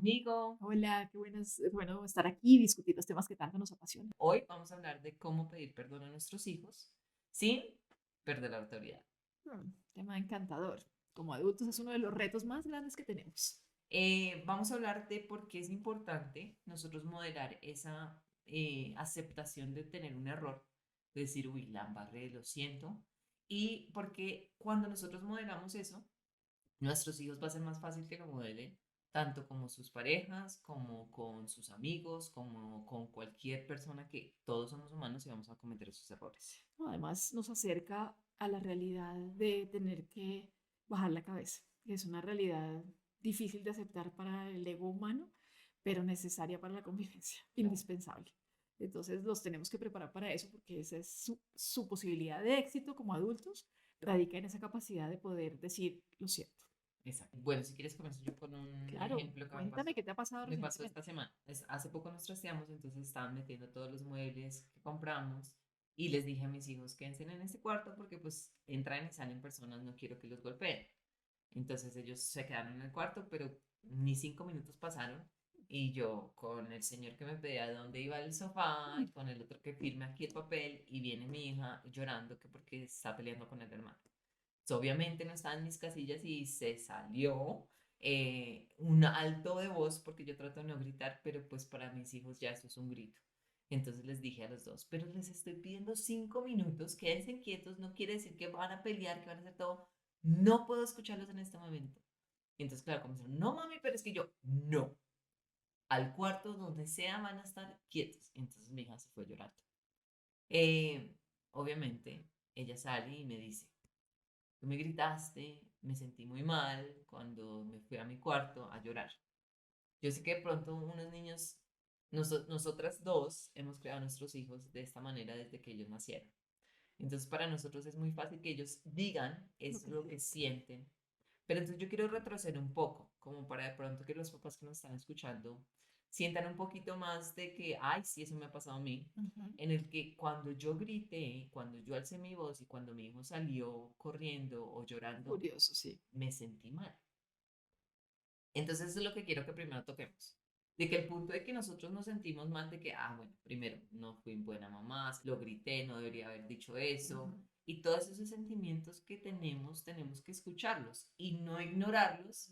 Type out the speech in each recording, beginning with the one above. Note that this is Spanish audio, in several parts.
conmigo. Hola, qué bueno estar aquí y discutir los temas que tanto nos apasionan. Hoy vamos a hablar de cómo pedir perdón a nuestros hijos sin perder la autoridad. Tema encantador. Como adultos es uno de los retos más grandes que tenemos. Vamos a hablar de por qué es importante nosotros modelar esa aceptación de tener un error, de decir, uy, la embarré, lo siento, y porque cuando nosotros modelamos eso, nuestros hijos va a ser más fácil que lo modelen, tanto como sus parejas, como con sus amigos, como con cualquier persona que todos somos humanos y vamos a cometer esos errores. ¿No? Además, nos acerca a la realidad de tener que bajar la cabeza, que es una realidad difícil de aceptar para el ego humano, pero necesaria para la convivencia, Claro. indispensable. Entonces, los tenemos que preparar para eso porque esa es su posibilidad de éxito como adultos, radica en esa capacidad de poder decir, lo siento. Exacto. Bueno, si quieres comienzo yo con un Claro, ejemplo que cuéntame qué te ha pasado me pasó recientemente. esta semana. Hace poco nos trasteamos, entonces estaban metiendo todos los muebles que compramos y les dije a mis hijos, quédense en este cuarto porque pues entran y salen personas, no quiero que los golpeen. Entonces ellos se quedaron en el cuarto, pero ni 5 minutos pasaron y yo con el señor que me pedía dónde iba el sofá y con el otro que firme aquí el papel y viene mi hija llorando que porque está peleando con el hermano. Obviamente no estaba en mis casillas y se salió un alto de voz porque yo trato de no gritar, pero pues para mis hijos ya eso es un grito. Entonces les dije a los dos, pero les estoy pidiendo 5 minutos, quédense quietos, no quiere decir que van a pelear, que van a hacer todo. No puedo escucharlos en este momento. Y entonces, claro, comenzaron, no mami, pero es que yo, no, al cuarto donde sea van a estar quietos. Entonces mi hija se fue llorando. Eh, Obviamente, ella sale y me dice, tú me gritaste, me sentí muy mal cuando me fui a mi cuarto a llorar. Yo sé que de pronto unos niños, nosotras dos hemos creado a nuestros hijos de esta manera desde que ellos nacieron. Entonces para nosotros es muy fácil que ellos digan Lo es que lo que siento. sienten. Pero entonces yo quiero retroceder un poco, como para de pronto que los papás que nos están escuchando sientan un poquito más de que, ay, sí, eso me ha pasado a mí, Ujú. en el que cuando yo grité, cuando yo alcé mi voz y cuando mi hijo salió corriendo o llorando, Curioso, sí. me sentí mal. Entonces eso es lo que quiero que primero toquemos. De que el punto de que nosotros nos sentimos mal, de que, bueno, primero, no fui buena mamá, lo grité, no debería haber dicho Ujú. eso. Y todos esos sentimientos que tenemos que escucharlos y no ignorarlos.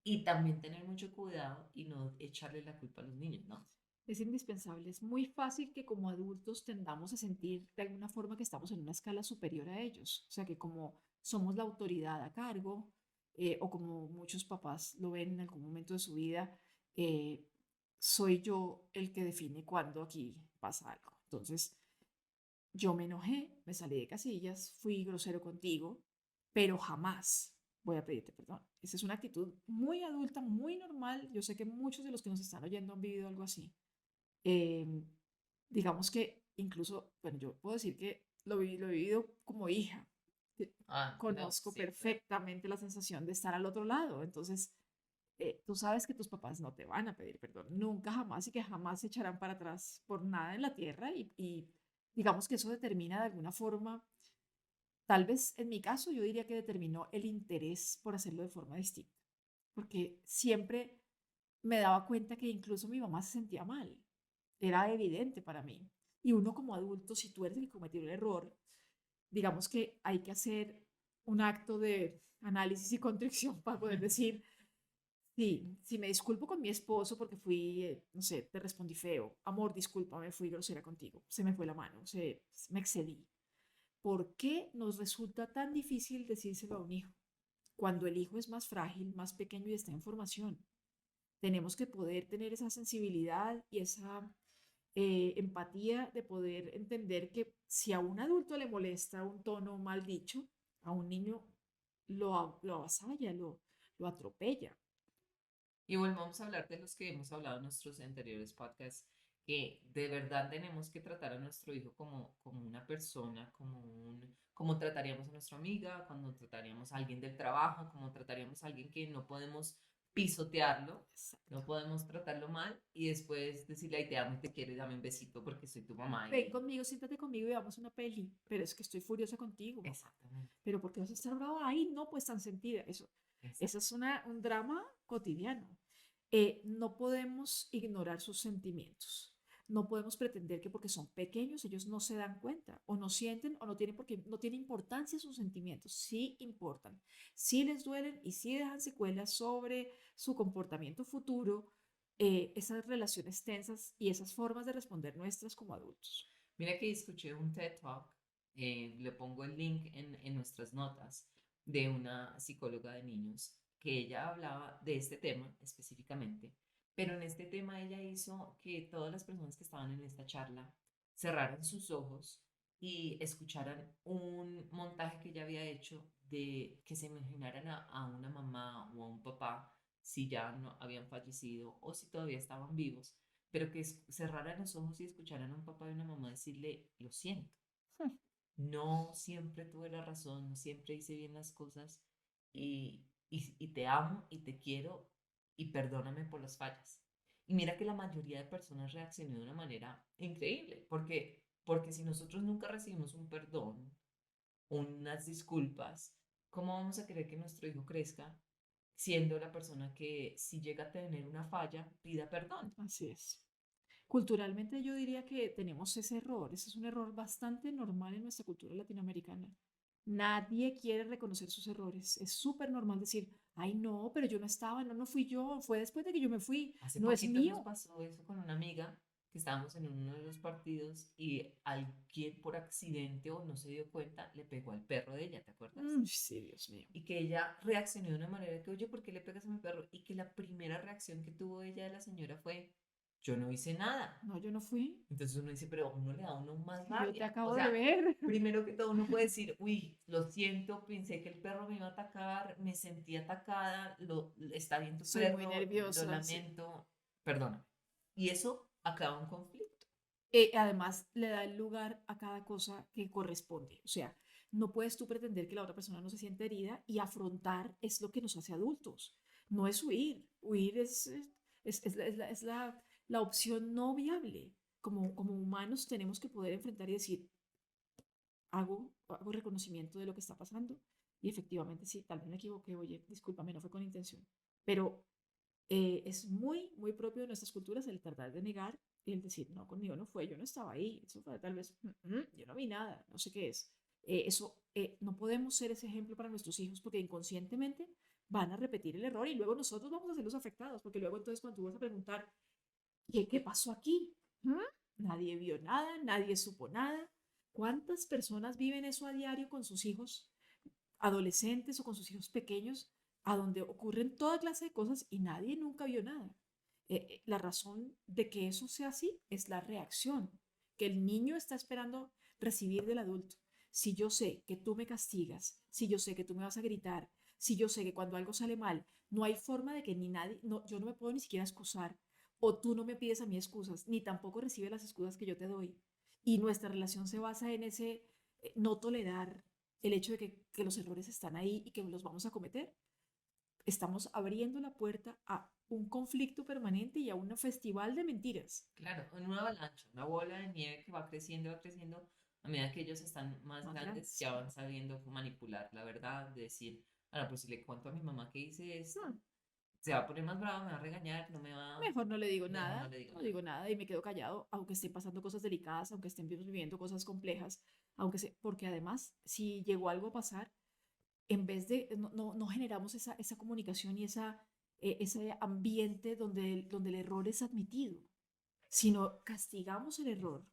Y también tener mucho cuidado y no echarle la culpa a los niños, ¿no? Es indispensable. Es muy fácil que como adultos tendamos a sentir de alguna forma que estamos en una escala superior a ellos. O sea, que como somos la autoridad a cargo, o como muchos papás lo ven en algún momento de su vida, eh, soy yo el que define cuándo aquí pasa algo. Entonces, yo me enojé, me salí de casillas, fui grosero contigo, pero jamás voy a pedirte perdón. Esa es una actitud muy adulta, muy normal. Yo sé que muchos de los que nos están oyendo han vivido algo así. Eh, digamos que incluso, bueno, yo puedo decir que lo he vivido como hija. No, Conozco sí, claro. perfectamente la sensación de estar al otro lado. Entonces, tú sabes que tus papás no te van a pedir perdón, nunca jamás, y que jamás se echarán para atrás por nada en la tierra y digamos que eso determina de alguna forma, tal vez en mi caso yo diría que determinó el interés por hacerlo de forma distinta, porque siempre me daba cuenta que incluso mi mamá se sentía mal, era evidente para mí. Y uno como adulto, si tú eres el que cometió el error, digamos que hay que hacer un acto de análisis y contrición para poder decir, sí, si me disculpo con mi esposo porque fui, no sé, te respondí feo. Amor, discúlpame, fui grosera contigo. Se me fue la mano, me excedí. ¿Por qué nos resulta tan difícil decírselo a un hijo? Cuando el hijo es más frágil, más pequeño y está en formación. Tenemos que poder tener esa sensibilidad y esa empatía de poder entender que si a un adulto le molesta un tono mal dicho, a un niño lo avasalla, lo atropella. Y volvamos a hablar de los que hemos hablado en nuestros anteriores podcasts, que de verdad tenemos que tratar a nuestro hijo como una persona, como trataríamos a nuestra amiga, cuando trataríamos a alguien del trabajo, como trataríamos a alguien que no podemos pisotearlo, Exacto. no podemos tratarlo mal y después decirle, ay, te amo y te quiero y dame un besito porque soy tu mamá. Ven conmigo, siéntate conmigo y veamos una peli. Pero es que estoy furiosa contigo, mamá. Exactamente, Pero ¿por qué vas a estar brava? Ay, no, pues tan sentida. Eso exacto. es un drama cotidiano. No podemos ignorar sus sentimientos. No podemos pretender que porque son pequeños ellos no se dan cuenta o no sienten o no tienen porque no tiene importancia sus sentimientos. Sí importan, sí les duelen y sí dejan secuelas sobre su comportamiento futuro, esas relaciones tensas y esas formas de responder nuestras como adultos. Mira que escuché un TED Talk, le pongo el link en nuestras notas, de una psicóloga de niños, que ella hablaba de este tema específicamente, pero en este tema ella hizo que todas las personas que estaban en esta charla cerraran sus ojos y escucharan un montaje que ella había hecho de que se imaginaran a una mamá o a un papá si ya no habían fallecido o si todavía estaban vivos, pero que cerraran los ojos y escucharan a un papá y una mamá decirle, lo siento, no siempre tuve la razón, no siempre hice bien las cosas y te amo y te quiero y perdóname por las fallas. Y mira que la mayoría de personas reaccionó de una manera increíble, porque si nosotros nunca recibimos un perdón, unas disculpas, ¿cómo vamos a querer que nuestro hijo crezca siendo la persona que si llega a tener una falla, pida perdón? Así es. Culturalmente yo diría que tenemos ese error. Ese es un error bastante normal en nuestra cultura latinoamericana. Nadie quiere reconocer sus errores. Es súper normal decir, ay no, pero yo no estaba, no, no fui yo, fue después de que yo me fui, Hace no es poquito nos mío. pasó eso con una amiga que estábamos en uno de los partidos y alguien por accidente o no se dio cuenta le pegó al perro de ella, ¿te acuerdas? Sí, Dios mío. Y que ella reaccionó de una manera que, oye, ¿por qué le pegas a mi perro? Y que la primera reacción que tuvo ella de la señora fue, yo no hice nada. No, yo no fui. Entonces uno dice, pero a uno le da a uno más Si yo te rabia. O acabo de sea, ver. primero que todo uno puede decir, uy, lo siento, pensé que el perro me iba a atacar, me sentí atacada, está bien tu Soy muy perro, lo nerviosa, sí. lamento, perdóname. Y eso acaba un conflicto. Además, le da el lugar a cada cosa que corresponde. O sea, no puedes tú pretender que la otra persona no se siente herida y afrontar es lo que nos hace adultos. No es huir. Huir es la opción no viable. Como humanos tenemos que poder enfrentar y decir, hago reconocimiento de lo que está pasando y efectivamente sí, tal vez me equivoqué, oye, discúlpame, no fue con intención. Pero es muy, muy propio de nuestras culturas el tratar de negar y el decir, no, conmigo no fue, yo no estaba ahí, eso fue tal vez, yo no vi nada, no sé qué es. No podemos ser ese ejemplo para nuestros hijos porque inconscientemente van a repetir el error y luego nosotros vamos a ser los afectados, porque luego entonces cuando tú vas a preguntar, ¿qué pasó aquí? ¿Mm? Nadie vio nada, nadie supo nada. ¿Cuántas personas viven eso a diario con sus hijos adolescentes o con sus hijos pequeños, a donde ocurren toda clase de cosas y nadie nunca vio nada? La razón de que eso sea así es la reacción que el niño está esperando recibir del adulto. Si yo sé que tú me castigas, si yo sé que tú me vas a gritar, si yo sé que cuando algo sale mal, no hay forma de que ni nadie, no, yo no me puedo ni siquiera excusar, o tú no me pides a mí excusas, ni tampoco recibes las excusas que yo te doy. Y nuestra relación se basa en ese no tolerar el hecho de que los errores están ahí y que los vamos a cometer. Estamos abriendo la puerta a un conflicto permanente y a un festival de mentiras. Claro, en una avalancha, una bola de nieve que va creciendo, a medida que ellos están más Más grandes, grandes. ya van sabiendo manipular la verdad, de decir, ahora pues si le cuento a mi mamá que hice esto, Hmm, se va a poner más brava, me va a regañar, no me va, Mejor no le digo mejor no nada, le digo no nada. digo nada y me quedo callado, aunque estén pasando cosas delicadas, aunque estén viviendo cosas complejas, porque además, si llegó algo a pasar, en vez de, no generamos esa comunicación y ese ambiente donde el error es admitido, sino castigamos el error.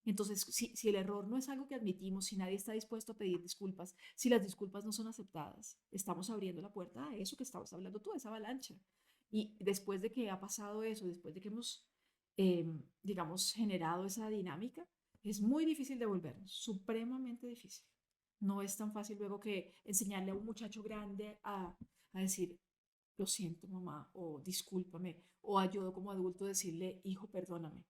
Entonces, si el error no es algo que admitimos, si nadie está dispuesto a pedir disculpas, si las disculpas no son aceptadas, estamos abriendo la puerta a eso que estabas hablando tú, esa avalancha. Y después de que ha pasado eso, después de que hemos, digamos, generado esa dinámica, es muy difícil devolvernos, supremamente difícil. No es tan fácil luego que enseñarle a un muchacho grande a decir, lo siento mamá, o discúlpame, o ayudo como adulto a decirle, hijo, perdóname.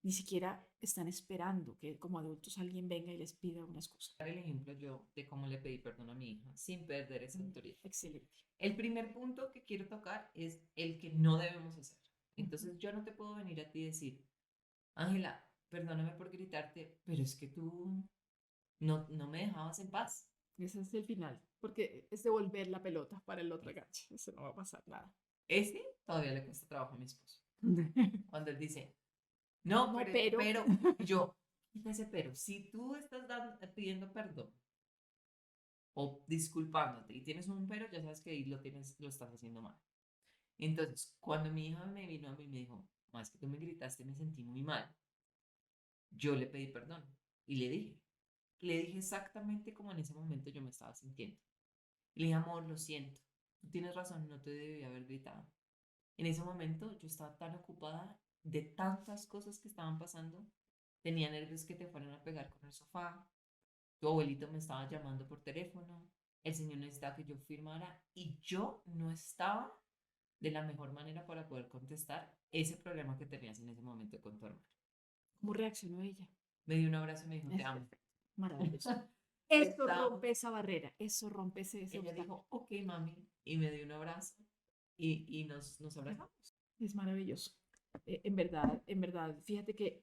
Ni siquiera están esperando que como adultos alguien venga y les pida una excusa. Dar el ejemplo yo de cómo le pedí perdón a mi hija sin perder esa autoridad. Excelente. El primer punto que quiero tocar es el que no debemos hacer. Ujú. Entonces yo no te puedo venir a ti y decir, Ángela, perdóname por gritarte, pero es que tú no me dejabas en paz. Ese es el final, porque es devolver la pelota para el otro gancho. Eso no va a pasar nada. Ese todavía le cuesta trabajo a mi esposo. Cuando él dice, no, No, pero. y yo, ese pero, si tú estás pidiendo perdón o disculpándote y tienes un pero, ya sabes que ahí lo estás haciendo mal. Entonces, cuando mi hija me vino a mí y me dijo, más que tú me gritaste, me sentí muy mal, yo le pedí perdón y le dije exactamente como en ese momento yo me estaba sintiendo. Y le dije, amor, lo siento, tú tienes razón, no te debí haber gritado. En ese momento yo estaba tan ocupada de tantas cosas que estaban pasando, tenía nervios que te fueran a pegar con el sofá, tu abuelito me estaba llamando por teléfono, el señor necesitaba que yo firmara y yo no estaba de la mejor manera para poder contestar ese problema que tenías en ese momento con tu hermano. ¿Cómo reaccionó ella? Me dio un abrazo y me dijo, te Es amo. perfecto. Maravilloso. Eso Estaba, rompe esa barrera, eso rompe ese ella obstáculo. dijo, ok, mami, y me dio un abrazo y nos abrazamos. Es maravilloso. En verdad, fíjate que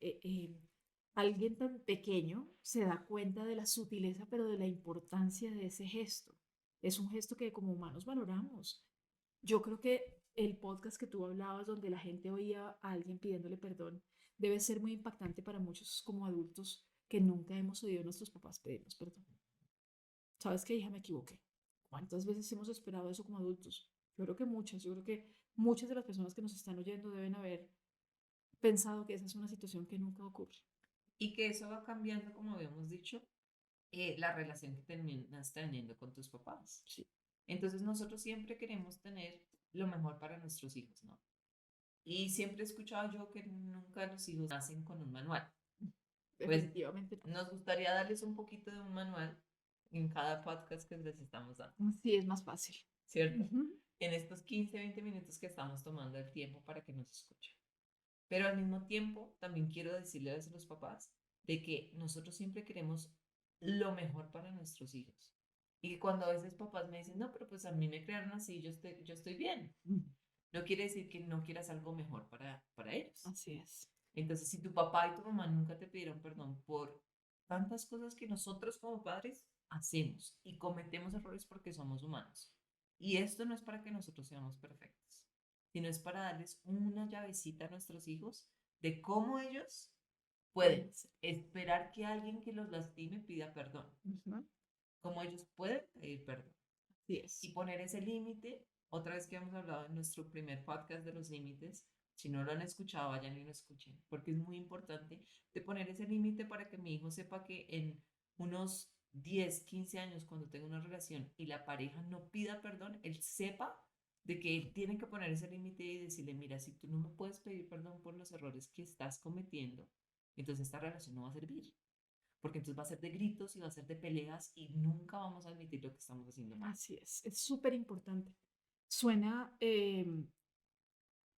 alguien tan pequeño se da cuenta de la sutileza, pero de la importancia de ese gesto. Es un gesto que como humanos valoramos. Yo creo que el podcast que tú hablabas, donde la gente oía a alguien pidiéndole perdón, debe ser muy impactante para muchos como adultos que nunca hemos oído a nuestros papás pedirnos perdón. ¿Sabes qué, hija? Me equivoqué. ¿Cuántas veces hemos esperado eso como adultos? Yo creo que muchas. Yo creo que muchas de las personas que nos están oyendo deben haber pensado que esa es una situación que nunca ocurre. Y que eso va cambiando, como habíamos dicho, la relación que terminas teniendo con tus papás. Sí, Entonces nosotros siempre queremos tener lo mejor para nuestros hijos, ¿no? Y siempre he escuchado yo que nunca los hijos nacen con un manual. Pues definitivamente no. nos gustaría darles un poquito de un manual en cada podcast que les estamos dando, Sí, es más fácil. ¿cierto? Ujú. En estos 15, 20 minutos que estamos tomando el tiempo para que nos escuchen. Pero al mismo tiempo, también quiero decirles a los papás de que nosotros siempre queremos lo mejor para nuestros hijos. Y que cuando a veces papás me dicen, no, pero pues a mí me crearon así, yo estoy bien. No quiere decir que no quieras algo mejor para ellos. Así es. Entonces, si tu papá y tu mamá nunca te pidieron perdón por tantas cosas que nosotros como padres hacemos y cometemos errores porque somos humanos. Y esto no es para que nosotros seamos perfectos, sino es para darles una llavecita a nuestros hijos de cómo ellos pueden Pueden ser. esperar que alguien que los lastime pida perdón, Ujú. cómo ellos pueden pedir perdón Así es. y poner ese límite. Otra vez que hemos hablado en nuestro primer podcast de los límites, si no lo han escuchado, vayan y lo escuchen, porque es muy importante de poner ese límite para que mi hijo sepa que en unos 10 15 años, cuando tenga una relación y la pareja no pida perdón, él sepa de que él tiene que poner ese límite y decirle, mira, si tú no me puedes pedir perdón por los errores que estás cometiendo, entonces esta relación no va a servir. Porque entonces va a ser de gritos y va a ser de peleas y nunca vamos a admitir lo que estamos haciendo mal. Así es súper importante. Suena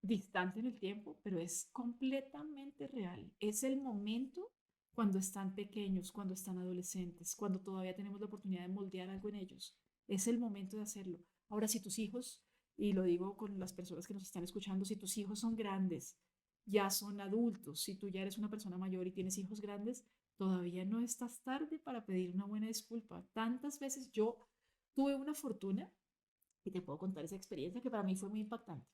distante en el tiempo, pero es completamente real. Es el momento cuando están pequeños, cuando están adolescentes, cuando todavía tenemos la oportunidad de moldear algo en ellos. Es el momento de hacerlo. Ahora, si tus hijos, y lo digo con las personas que nos están escuchando, si tus hijos son grandes, ya son adultos, si tú ya eres una persona mayor y tienes hijos grandes, todavía no estás tarde para pedir una buena disculpa. Tantas veces yo tuve una fortuna, y te puedo contar esa experiencia que para mí fue muy impactante.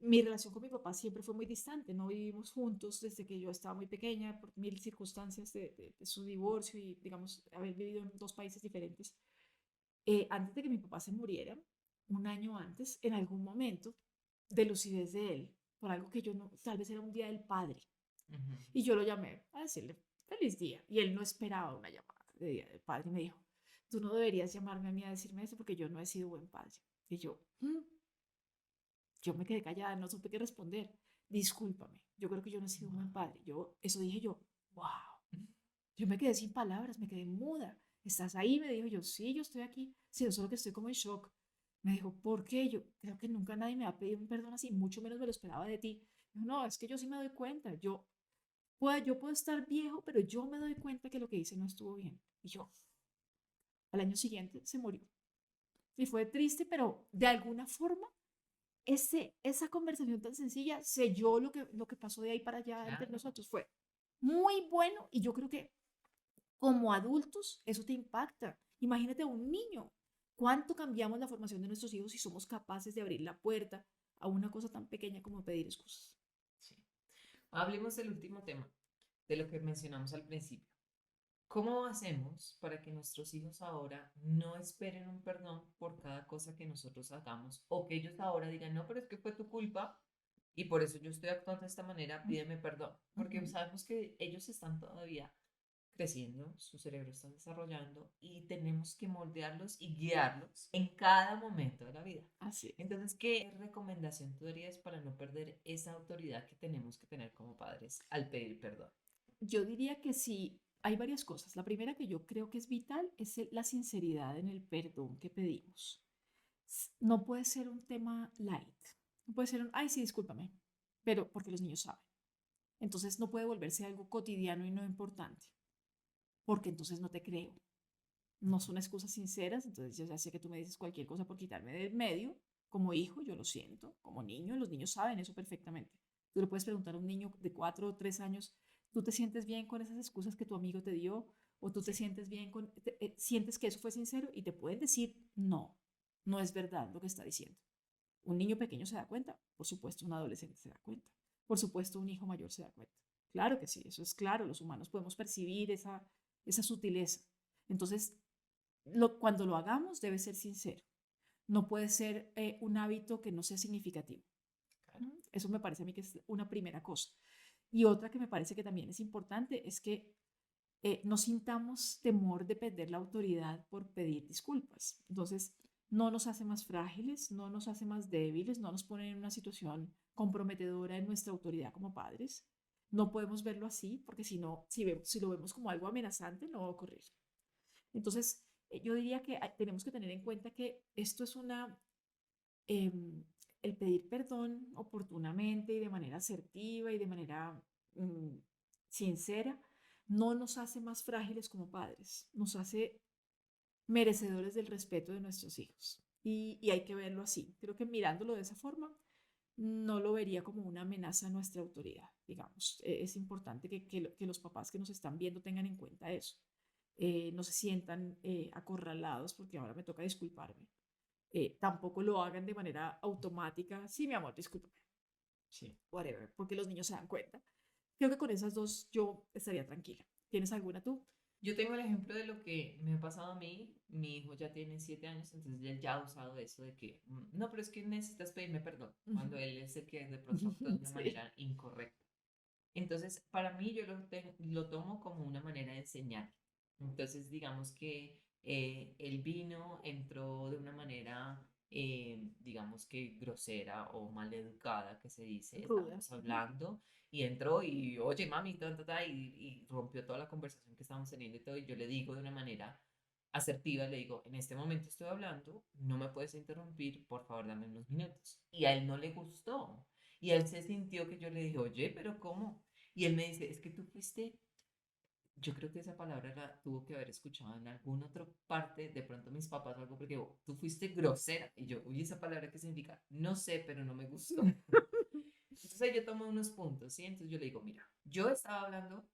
Mi relación con mi papá siempre fue muy distante, no vivimos juntos desde que yo estaba muy pequeña por mil circunstancias de su divorcio y, digamos, haber vivido en dos países diferentes. Antes de que mi papá se muriera, un año antes, en algún momento de lucidez de él, por algo que yo no, tal vez era un día del padre, Ujú. y yo lo llamé a decirle feliz día, y él no esperaba una llamada de día del padre, y me dijo, tú no deberías llamarme a mí a decirme eso porque yo no he sido buen padre. Y yo me quedé callada, no supe qué responder. Discúlpame, yo creo que yo no he sido un buen padre. Eso dije yo, wow. Yo me quedé sin palabras, me quedé muda. ¿Estás ahí? Me dijo yo, sí, yo estoy aquí. Sí, yo solo que estoy como en shock. Me dijo, ¿por qué? Yo creo que nunca nadie me ha pedido un perdón así, mucho menos me lo esperaba de ti. Dijo, no, es que yo sí me doy cuenta. Yo puedo estar viejo, pero yo me doy cuenta que lo que hice no estuvo bien. Y yo, al año siguiente se murió. Y fue triste, pero de alguna forma esa conversación tan sencilla selló lo que pasó de ahí para allá entre Claro, nosotros. Fue muy bueno y yo creo que como adultos eso te impacta. Imagínate a un niño. ¿Cuánto cambiamos la formación de nuestros hijos si somos capaces de abrir la puerta a una cosa tan pequeña como pedir excusas. Sí. Hablemos del último tema, de lo que mencionamos al principio. ¿Cómo hacemos para que nuestros hijos ahora no esperen un perdón por cada cosa que nosotros hagamos o que ellos ahora digan, no, pero es que fue tu culpa y por eso yo estoy actuando de esta manera, pídeme perdón? Porque Ujú. sabemos que ellos están todavía creciendo, su cerebro está desarrollando y tenemos que moldearlos y guiarlos en cada momento de la vida. Así es. Entonces, ¿qué recomendación tú darías para no perder esa autoridad que tenemos que tener como padres al pedir perdón? Yo diría que sí, hay varias cosas. La primera que yo creo que es vital es la sinceridad en el perdón que pedimos. No puede ser un tema light. No puede ser un, ay, sí, discúlpame, pero porque los niños saben. Entonces no puede volverse algo cotidiano y no importante, porque entonces no te creo. No son excusas sinceras, entonces yo ya sé que tú me dices cualquier cosa por quitarme del medio. Como hijo, yo lo siento. Como niño, los niños saben eso perfectamente. Tú le puedes preguntar a un niño de 4 o 3 años, ¿tú te sientes bien con esas excusas que tu amigo te dio? ¿O tú te Sí, sientes bien con, sientes que eso fue sincero? Y te pueden decir, no, no es verdad lo que está diciendo. Un niño pequeño se da cuenta, por supuesto un adolescente se da cuenta, por supuesto un hijo mayor se da cuenta. Claro que sí, eso es claro, los humanos podemos percibir esa sutileza. Entonces, cuando lo hagamos debe ser sincero, no puede ser un hábito que no sea significativo. claro. Eso me parece a mí que es una primera cosa. Y otra que me parece que también es importante es que no sintamos temor de perder la autoridad por pedir disculpas. Entonces, no nos hace más frágiles, no nos hace más débiles, no nos pone en una situación comprometedora en nuestra autoridad como padres. No podemos verlo así, porque si no, si lo vemos como algo amenazante, no va a ocurrir. Entonces, yo diría que tenemos que tener en cuenta que esto es eh, el pedir perdón oportunamente y de manera asertiva y de manera mm, sincera, no nos hace más frágiles como padres, nos hace merecedores del respeto de nuestros hijos. Y hay que verlo así. Creo que mirándolo de esa forma, no lo vería como una amenaza a nuestra autoridad, digamos. Es importante que los papás que nos están viendo tengan en cuenta eso. No se sientan acorralados porque ahora me toca disculparme. Tampoco lo hagan de manera automática. Sí, mi amor, discúlpame, Sí. whatever, porque los niños se dan cuenta. Creo que con esas dos yo estaría tranquila. ¿Tienes alguna tú? Yo tengo el ejemplo de lo que me ha pasado a mí. Mi hijo ya tiene 7 años, entonces él ya ha usado eso de que, no, pero es que necesitas pedirme perdón, cuando él es el que de pronto actúa de una Sí. manera incorrecta. Entonces, para mí yo lo tomo como una manera de enseñar. Entonces, digamos que él vino, entró de una manera, digamos que grosera o maleducada, que se dice, Ruda. estábamos hablando y entró y, oye, mami, y rompió toda la conversación que estábamos teniendo y todo, y yo le digo de una manera asertiva, le digo, en este momento estoy hablando, no me puedes interrumpir, por favor, dame unos minutos. Y a él no le gustó. Y él se sintió que yo le dije, oye, pero ¿cómo? Y él me dice, es que tú fuiste, yo creo que esa palabra la tuvo que haber escuchado en alguna otra parte, de pronto mis papás o algo, porque digo, tú fuiste grosera. Y yo, oye, ¿esa palabra qué significa? No sé, pero no me gustó. Entonces ahí yo tomo unos puntos, ¿sí? Entonces yo le digo, mira, yo estaba hablando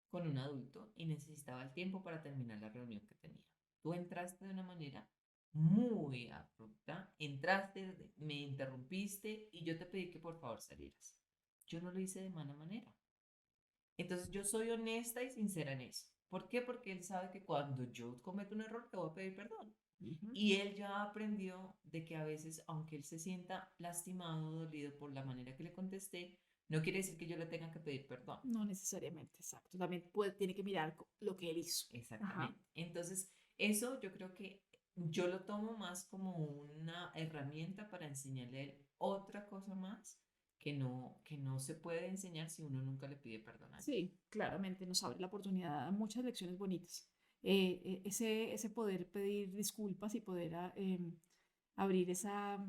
con un adulto y necesitaba el tiempo para terminar la reunión que tenía. Tú entraste de una manera muy abrupta, entraste, me interrumpiste y yo te pedí que por favor salieras. Yo no lo hice de mala manera. Entonces yo soy honesta y sincera en eso. ¿Por qué? Porque él sabe que cuando yo cometo un error, te voy a pedir perdón. Ujú. Y él ya aprendió de que a veces, aunque él se sienta lastimado, dolido por la manera que le contesté, no quiere decir que yo le tenga que pedir perdón. No necesariamente, exacto. También tiene que mirar lo que él hizo. Ajá. Exactamente. Entonces, eso yo creo que yo lo tomo más como una herramienta para enseñarle a él otra cosa más que no se puede enseñar si uno nunca le pide perdón a alguien. Sí, claramente nos abre la oportunidad a muchas lecciones bonitas. Ese poder pedir disculpas y poder abrir esa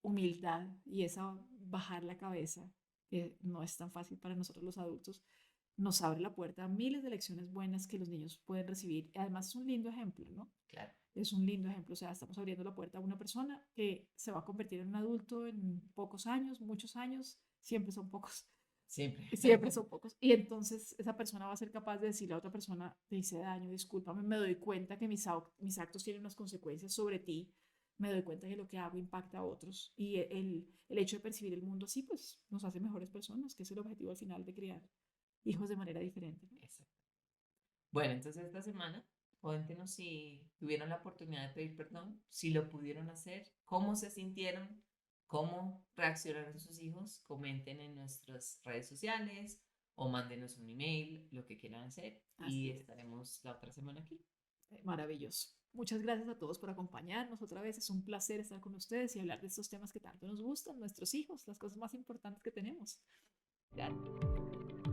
humildad y esa bajar la cabeza, que no es tan fácil para nosotros los adultos, nos abre la puerta a miles de lecciones buenas que los niños pueden recibir. Además, es un lindo ejemplo, ¿no? Claro, Es un lindo ejemplo. O sea, estamos abriendo la puerta a una persona que se va a convertir en un adulto en pocos años, muchos años, siempre son pocos, siempre. siempre son pocos. Y entonces esa persona va a ser capaz de decirle a otra persona, te hice daño, discúlpame, me doy cuenta que mis actos tienen unas consecuencias sobre ti, me doy cuenta que lo que hago impacta a otros y el hecho de percibir el mundo así, pues nos hace mejores personas, que es el objetivo al final de criar hijos de manera diferente, ¿no? Exacto. Bueno, entonces esta semana, cuéntenos si tuvieron la oportunidad de pedir perdón, si lo pudieron hacer, cómo se sintieron, cómo reaccionaron sus hijos. Comenten en nuestras redes sociales o mándenos un email, lo que quieran hacer, y Así es. estaremos la otra semana aquí. Maravilloso. Muchas gracias a todos por acompañarnos otra vez. Es un placer estar con ustedes y hablar de estos temas que tanto nos gustan, nuestros hijos, las cosas más importantes que tenemos. Gracias.